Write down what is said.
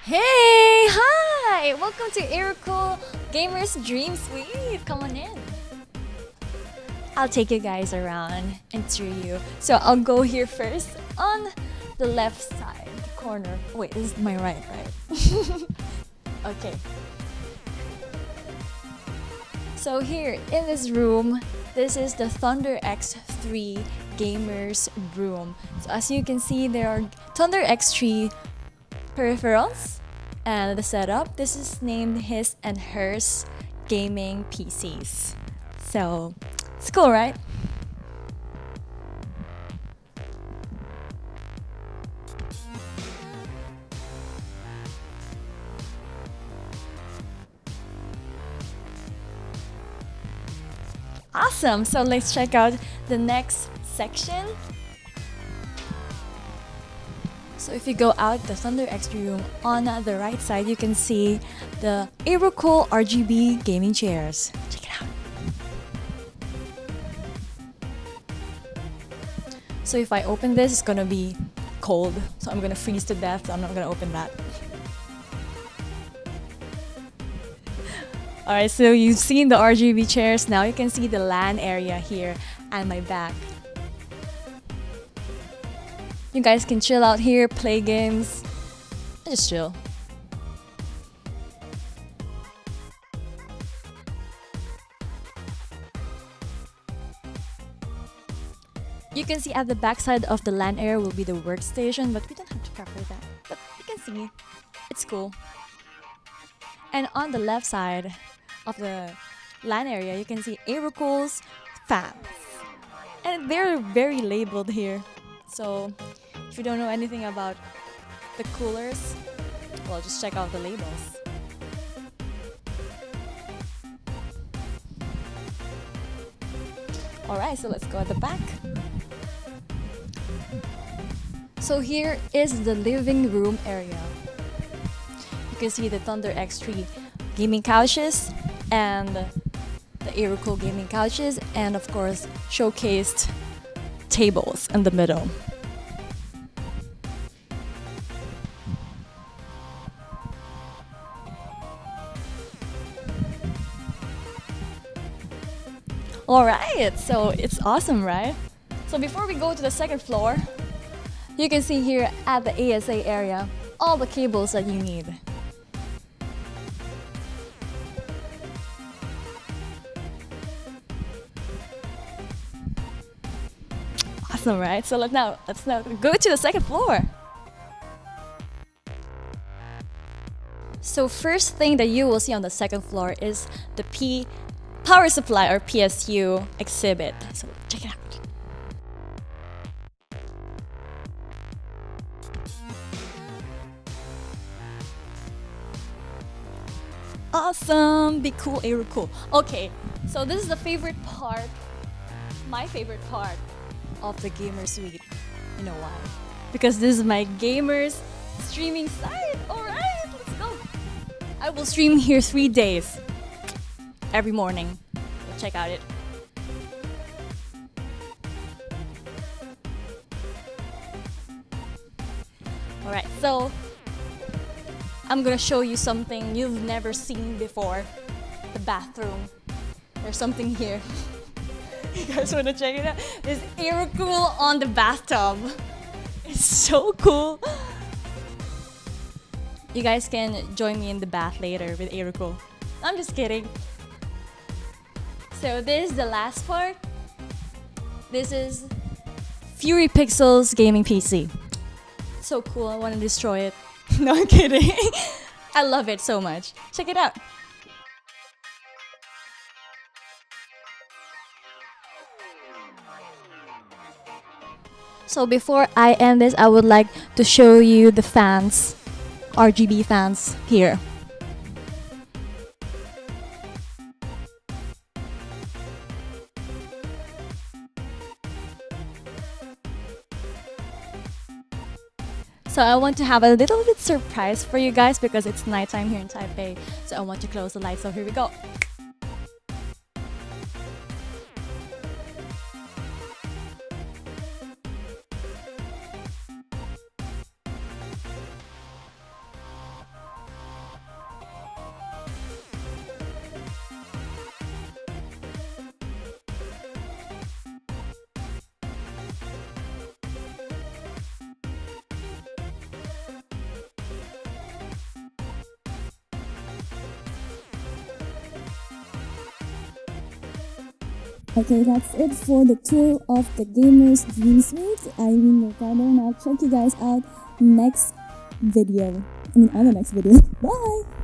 Hey! Hi! Welcome to AeroCool Gamers Dream Suite. Come on in. I'll take you guys around and tour you. So I'll go here first on the left side corner. Wait, this is my right? Okay. So here in this room, this is the Thunder X3 Gamers Room. So as you can see, there are Thunder X3 peripherals and the setup. This is named his and hers gaming PCs. So it's cool, right? Awesome. So let's check out the next section. So if you go out the Thunder X3 room, on the right side you can see the AeroCool RGB gaming chairs. Check it out. So if I open this, it's gonna be cold. So I'm gonna freeze to death, so I'm not gonna open that. Alright, so you've seen the RGB chairs. Now you can see the LAN area here and my back. You guys can chill out here, play games, just chill. You can see at the back side of the LAN area will be the workstation, but we don't have to cover that. But you can see, it's cool. And on the left side of the LAN area, you can see AeroCool's fans. And they're very labeled here. So if you don't know anything about the coolers, well, just check out the labels. Alright, so let's go at the back. So here is the living room area. You can see the Thunder X3 gaming couches and the AeroCool gaming couches, and of course showcased tables in the middle. Alright, so it's awesome, right? So before we go to the second floor, you can see here at the ASA area all the cables that you need. Awesome, right? So let's now go to the second floor. So first thing that you will see on the second floor is the power supply or PSU exhibit. So check it out. Awesome! Be cool, AeroCool. Okay, so this is the favorite part, my favorite part of the gamer suite. You know why? Because this is my gamers streaming site. Alright, let's go. I will stream here 3 days. Every morning. So check out it. Alright, so I'm gonna show you something you've never seen before. The bathroom. There's something here. You guys wanna check it out? There's AeroCool on the bathtub. It's so cool. You guys can join me in the bath later with AeroCool. I'm just kidding. So this is the last part. This is Fury Pixel's gaming PC. So cool, I want to destroy it. No, I'm kidding. I love it so much. Check it out. So before I end this, I would like to show you the fans, RGB fans here. So I want to have a little bit surprise for you guys because it's nighttime here in Taipei. So I want to close the lights. So here we go. Okay, that's it for the tour of the Gamer's Dream Suite. I'm Een Mercado, and I'll check you guys out next video. On the next video. Bye!